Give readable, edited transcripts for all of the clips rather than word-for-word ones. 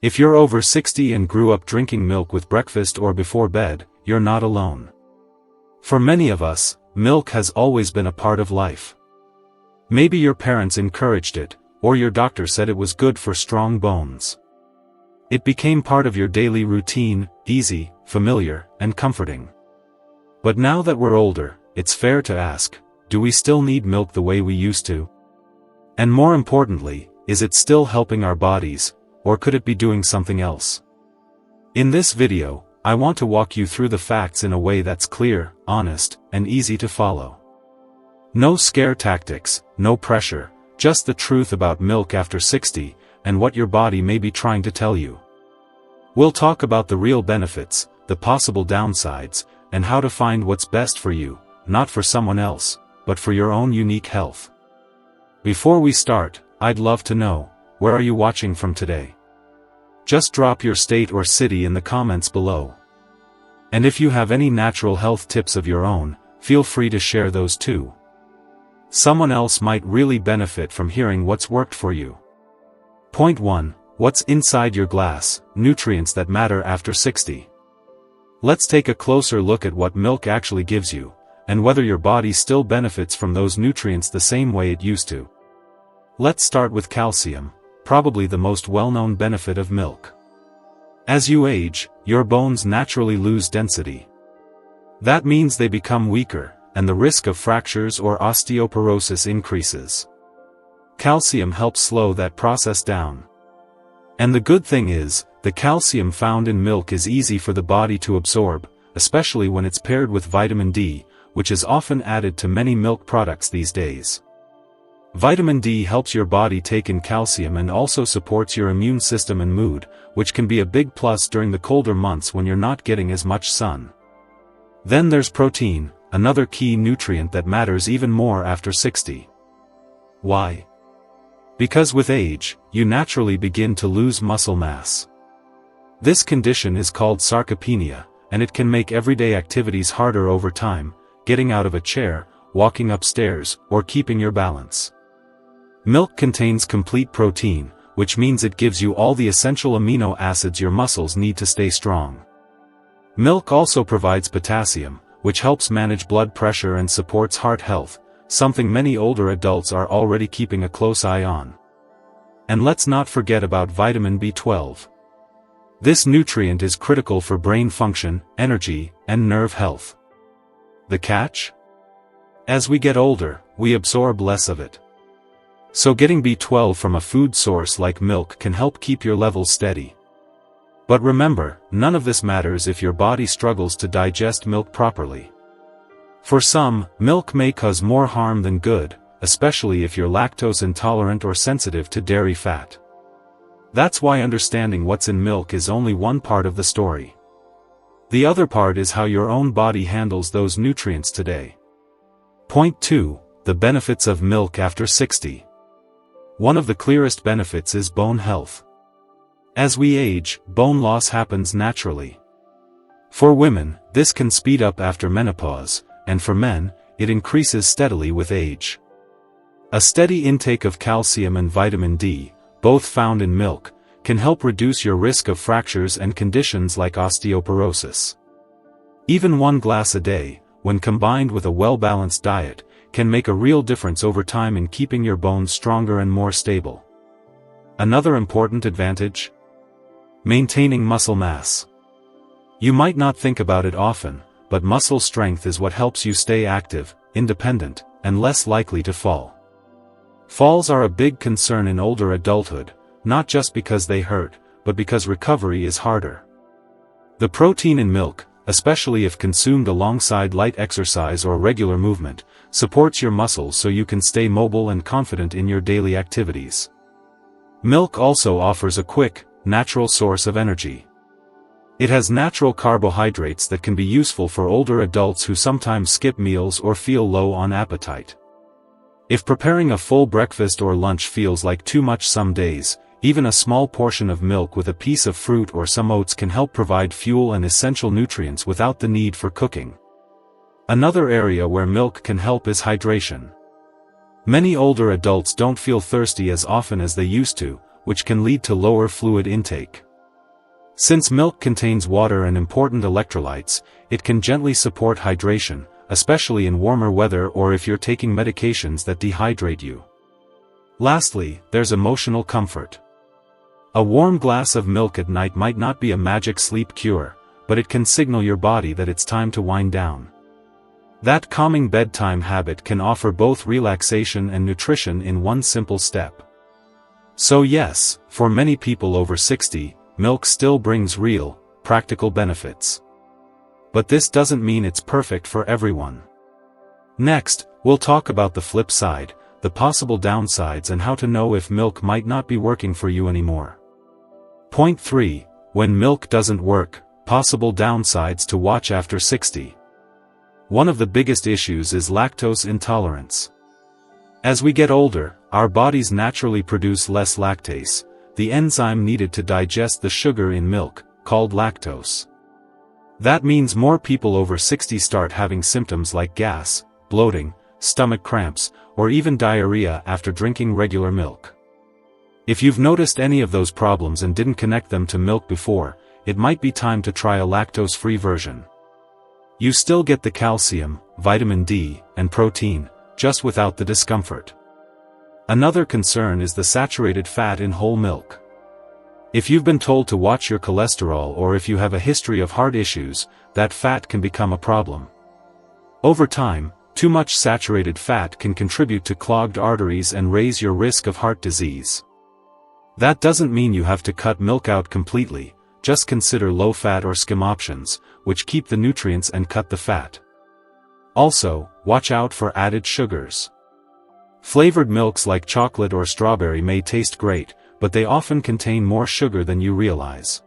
If you're over 60 and grew up drinking milk with breakfast or before bed, you're not alone. For many of us, milk has always been a part of life. Maybe your parents encouraged it, or your doctor said it was good for strong bones. It became part of your daily routine, easy, familiar, and comforting. But now that we're older, it's fair to ask, do we still need milk the way we used to? And more importantly, is it still helping our bodies, or could it be doing something else? In this video, I want to walk you through the facts in a way that's clear, honest, and easy to follow. No scare tactics, no pressure, just the truth about milk after 60, and what your body may be trying to tell you. We'll talk about the real benefits, the possible downsides, and how to find what's best for you, not for someone else, but for your own unique health. Before we start, I'd love to know, where are you watching from today? Just drop your state or city in the comments below. And if you have any natural health tips of your own, feel free to share those too. Someone else might really benefit from hearing what's worked for you. Point 1. What's inside your glass? Nutrients that matter after 60. Let's take a closer look at what milk actually gives you, and whether your body still benefits from those nutrients the same way it used to. Let's start with calcium, probably the most well-known benefit of milk. As you age, your bones naturally lose density. That means they become weaker, and the risk of fractures or osteoporosis increases. Calcium helps slow that process down. And the good thing is, the calcium found in milk is easy for the body to absorb, especially when it's paired with vitamin D, which is often added to many milk products these days. Vitamin D helps your body take in calcium and also supports your immune system and mood, which can be a big plus during the colder months when you're not getting as much sun. Then there's protein, another key nutrient that matters even more after 60. Why? Because with age, you naturally begin to lose muscle mass. This condition is called sarcopenia, and it can make everyday activities harder over time, getting out of a chair, walking upstairs, or keeping your balance. Milk contains complete protein, which means it gives you all the essential amino acids your muscles need to stay strong. Milk also provides potassium, which helps manage blood pressure and supports heart health, something many older adults are already keeping a close eye on. And let's not forget about vitamin B12. This nutrient is critical for brain function, energy, and nerve health. The catch? As we get older, we absorb less of it. So getting B12 from a food source like milk can help keep your levels steady. But remember, none of this matters if your body struggles to digest milk properly. For some, milk may cause more harm than good, especially if you're lactose intolerant or sensitive to dairy fat. That's why understanding what's in milk is only one part of the story. The other part is how your own body handles those nutrients today. Point 2. The benefits of milk after 60. One of the clearest benefits is bone health. As we age, bone loss happens naturally. For women, this can speed up after menopause, and for men, it increases steadily with age. A steady intake of calcium and vitamin D, both found in milk, can help reduce your risk of fractures and conditions like osteoporosis. Even one glass a day, when combined with a well-balanced diet, can make a real difference over time in keeping your bones stronger and more stable. Another important advantage? Maintaining muscle mass. You might not think about it often, but muscle strength is what helps you stay active, independent, and less likely to fall. Falls are a big concern in older adulthood, not just because they hurt, but because recovery is harder. The protein in milk, especially if consumed alongside light exercise or regular movement, supports your muscles so you can stay mobile and confident in your daily activities. Milk also offers a quick, natural source of energy. It has natural carbohydrates that can be useful for older adults who sometimes skip meals or feel low on appetite. If preparing a full breakfast or lunch feels like too much some days, even a small portion of milk with a piece of fruit or some oats can help provide fuel and essential nutrients without the need for cooking. Another area where milk can help is hydration. Many older adults don't feel thirsty as often as they used to, which can lead to lower fluid intake. Since milk contains water and important electrolytes, it can gently support hydration, especially in warmer weather or if you're taking medications that dehydrate you. Lastly, there's emotional comfort. A warm glass of milk at night might not be a magic sleep cure, but it can signal your body that it's time to wind down. That calming bedtime habit can offer both relaxation and nutrition in one simple step. So yes, for many people over 60, milk still brings real, practical benefits. But this doesn't mean it's perfect for everyone. Next, we'll talk about the flip side, the possible downsides and how to know if milk might not be working for you anymore. Point 3. When milk doesn't work, possible downsides to watch after 60. One of the biggest issues is lactose intolerance. As we get older, our bodies naturally produce less lactase, the enzyme needed to digest the sugar in milk, called lactose. That means more people over 60 start having symptoms like gas, bloating, stomach cramps, or even diarrhea after drinking regular milk. If you've noticed any of those problems and didn't connect them to milk before, it might be time to try a lactose-free version. You still get the calcium, vitamin D, and protein, just without the discomfort. Another concern is the saturated fat in whole milk. If you've been told to watch your cholesterol or if you have a history of heart issues, that fat can become a problem. Over time, too much saturated fat can contribute to clogged arteries and raise your risk of heart disease. That doesn't mean you have to cut milk out completely, just consider low-fat or skim options, which keep the nutrients and cut the fat. Also, watch out for added sugars. Flavored milks like chocolate or strawberry may taste great, but they often contain more sugar than you realize.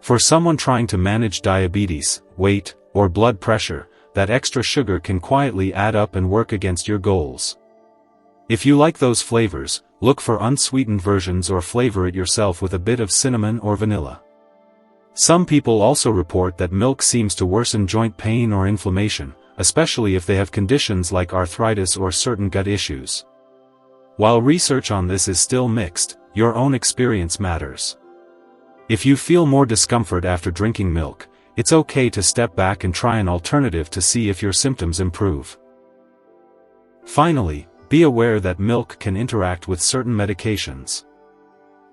For someone trying to manage diabetes, weight, or blood pressure, that extra sugar can quietly add up and work against your goals. If you like those flavors, look for unsweetened versions or flavor it yourself with a bit of cinnamon or vanilla. Some people also report that milk seems to worsen joint pain or inflammation, especially if they have conditions like arthritis or certain gut issues. While research on this is still mixed, your own experience matters. If you feel more discomfort after drinking milk, it's okay to step back and try an alternative to see if your symptoms improve. Finally, be aware that milk can interact with certain medications.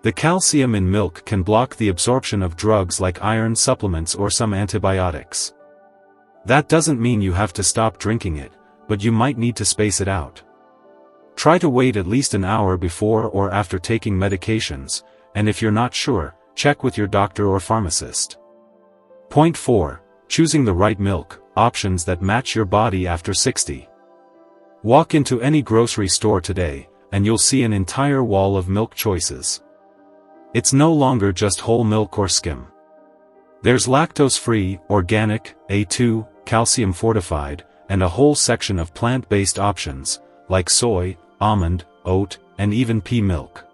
The calcium in milk can block the absorption of drugs like iron supplements or some antibiotics. That doesn't mean you have to stop drinking it, but you might need to space it out. Try to wait at least an hour before or after taking medications, and if you're not sure, check with your doctor or pharmacist. Point 4. Choosing the right milk, options that match your body after 60. Walk into any grocery store today, and you'll see an entire wall of milk choices. It's no longer just whole milk or skim. There's lactose-free, organic, A2, calcium fortified, and a whole section of plant-based options, like soy, almond, oat, and even pea milk.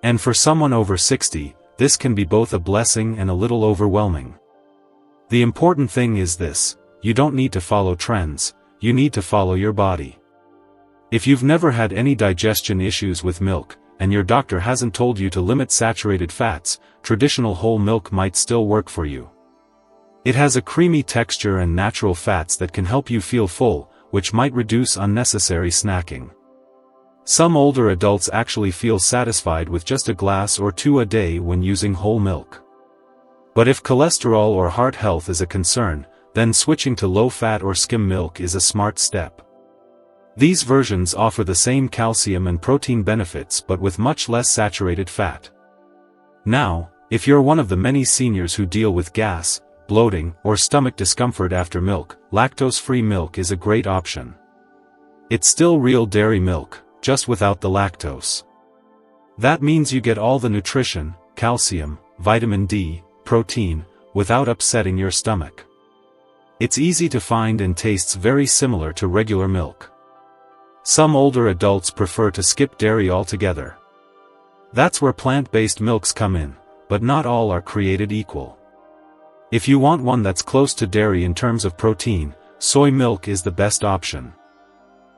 And for someone over 60, this can be both a blessing and a little overwhelming. The important thing is this: you don't need to follow trends, you need to follow your body. If you've never had any digestion issues with milk, and your doctor hasn't told you to limit saturated fats, traditional whole milk might still work for you. It has a creamy texture and natural fats that can help you feel full, which might reduce unnecessary snacking. Some older adults actually feel satisfied with just a glass or two a day when using whole milk. But if cholesterol or heart health is a concern, then switching to low-fat or skim milk is a smart step. These versions offer the same calcium and protein benefits but with much less saturated fat. Now, if you're one of the many seniors who deal with gas, bloating, or stomach discomfort after milk, lactose-free milk is a great option. It's still real dairy milk, just without the lactose. That means you get all the nutrition, calcium, vitamin D, protein, without upsetting your stomach. It's easy to find and tastes very similar to regular milk. Some older adults prefer to skip dairy altogether. That's where plant-based milks come in, but not all are created equal. If you want one that's close to dairy in terms of protein, soy milk is the best option.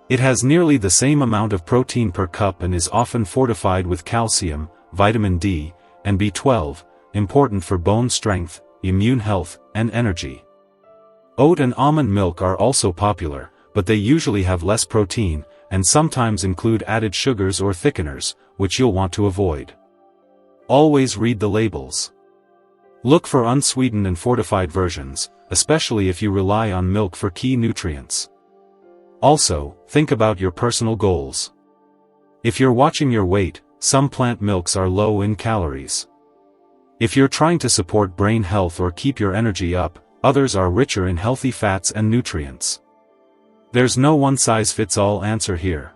It has nearly the same amount of protein per cup and is often fortified with calcium, vitamin D, and B12, important for bone strength, immune health, and energy. Oat and almond milk are also popular, but they usually have less protein, and sometimes include added sugars or thickeners, which you'll want to avoid. Always read the labels. Look for unsweetened and fortified versions, especially if you rely on milk for key nutrients. Also, think about your personal goals. If you're watching your weight, some plant milks are low in calories. If you're trying to support brain health or keep your energy up, others are richer in healthy fats and nutrients. There's no one-size-fits-all answer here.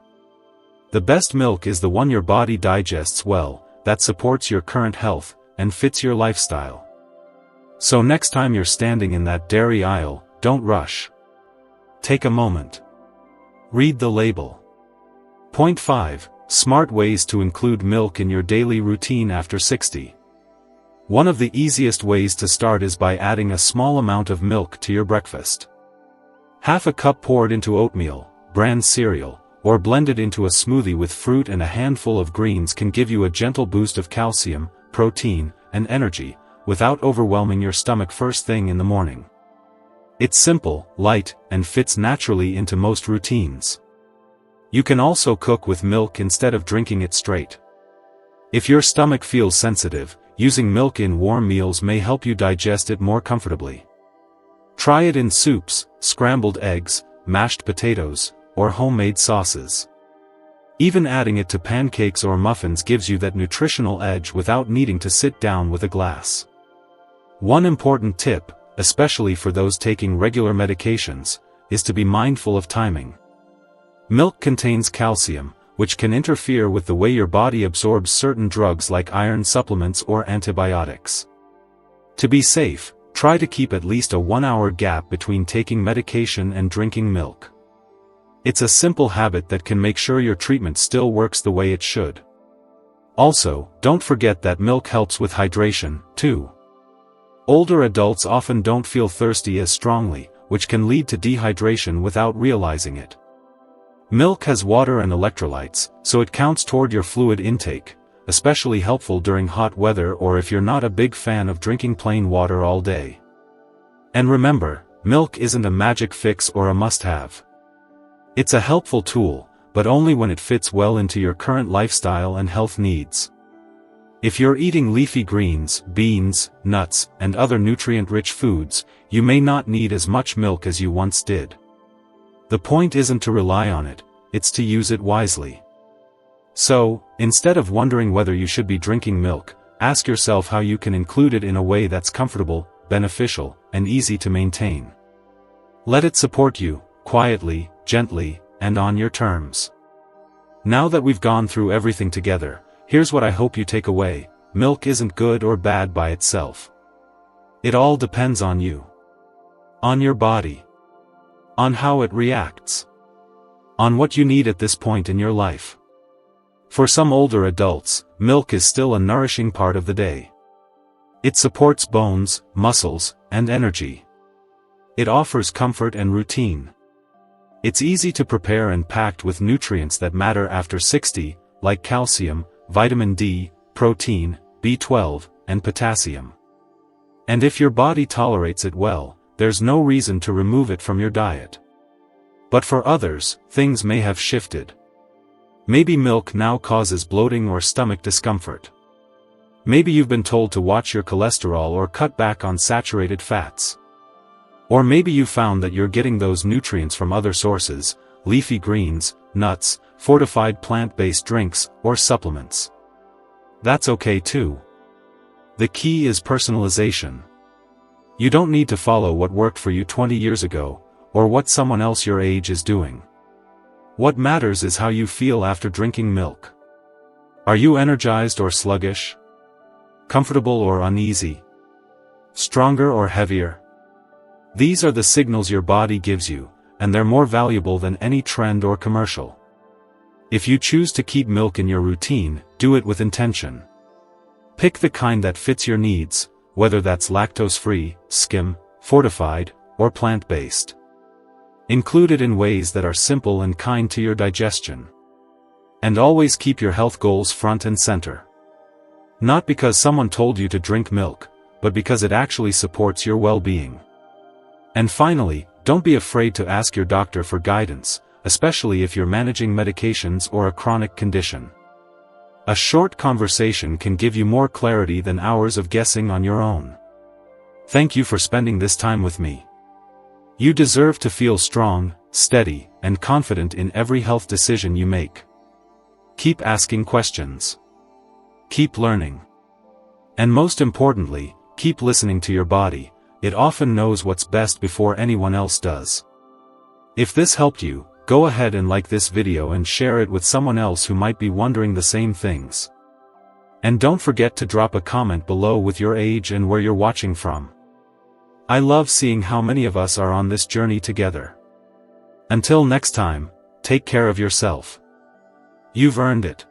The best milk is the one your body digests well, that supports your current health, and fits your lifestyle. So next time you're standing in that dairy aisle, don't rush. Take a moment. Read the label. Point 5. Smart ways to include milk in your daily routine after 60. One of the easiest ways to start is by adding a small amount of milk to your breakfast. Half a cup poured into oatmeal, bran cereal, or blended into a smoothie with fruit and a handful of greens can give you a gentle boost of calcium, protein, and energy, without overwhelming your stomach first thing in the morning. It's simple, light, and fits naturally into most routines. You can also cook with milk instead of drinking it straight. If your stomach feels sensitive, using milk in warm meals may help you digest it more comfortably. Try it in soups, scrambled eggs, mashed potatoes, or homemade sauces. Even adding it to pancakes or muffins gives you that nutritional edge without needing to sit down with a glass. One important tip, especially for those taking regular medications, is to be mindful of timing. Milk contains calcium, which can interfere with the way your body absorbs certain drugs like iron supplements or antibiotics. To be safe, try to keep at least a 1-hour gap between taking medication and drinking milk. It's a simple habit that can make sure your treatment still works the way it should. Also, don't forget that milk helps with hydration, too. Older adults often don't feel thirsty as strongly, which can lead to dehydration without realizing it. Milk has water and electrolytes, so it counts toward your fluid intake, especially helpful during hot weather or if you're not a big fan of drinking plain water all day. And remember, milk isn't a magic fix or a must-have. It's a helpful tool, but only when it fits well into your current lifestyle and health needs. If you're eating leafy greens, beans, nuts, and other nutrient-rich foods, you may not need as much milk as you once did. The point isn't to rely on it, it's to use it wisely. So, instead of wondering whether you should be drinking milk, ask yourself how you can include it in a way that's comfortable, beneficial, and easy to maintain. Let it support you, quietly, gently, and on your terms. Now that we've gone through everything together, here's what I hope you take away: milk isn't good or bad by itself. It all depends on you. On your body. On how it reacts. On what you need at this point in your life. For some older adults, milk is still a nourishing part of the day. It supports bones, muscles, and energy. It offers comfort and routine. It's easy to prepare and packed with nutrients that matter after 60, like calcium, vitamin D, protein, B12, and potassium. And if your body tolerates it well, there's no reason to remove it from your diet. But for others, things may have shifted. Maybe milk now causes bloating or stomach discomfort. Maybe you've been told to watch your cholesterol or cut back on saturated fats. Or maybe you found that you're getting those nutrients from other sources, leafy greens, nuts, fortified plant-based drinks, or supplements. That's okay too. The key is personalization. You don't need to follow what worked for you 20 years ago, or what someone else your age is doing. What matters is how you feel after drinking milk. Are you energized or sluggish? Comfortable or uneasy? Stronger or heavier? These are the signals your body gives you, and they're more valuable than any trend or commercial. If you choose to keep milk in your routine, do it with intention. Pick the kind that fits your needs, whether that's lactose-free, skim, fortified, or plant-based. Include it in ways that are simple and kind to your digestion. And always keep your health goals front and center. Not because someone told you to drink milk, but because it actually supports your well-being. And finally, don't be afraid to ask your doctor for guidance, especially if you're managing medications or a chronic condition. A short conversation can give you more clarity than hours of guessing on your own. Thank you for spending this time with me. You deserve to feel strong, steady, and confident in every health decision you make. Keep asking questions. Keep learning. And most importantly, keep listening to your body. It often knows what's best before anyone else does. If this helped you, go ahead and like this video and share it with someone else who might be wondering the same things. And don't forget to drop a comment below with your age and where you're watching from. I love seeing how many of us are on this journey together. Until next time, take care of yourself. You've earned it.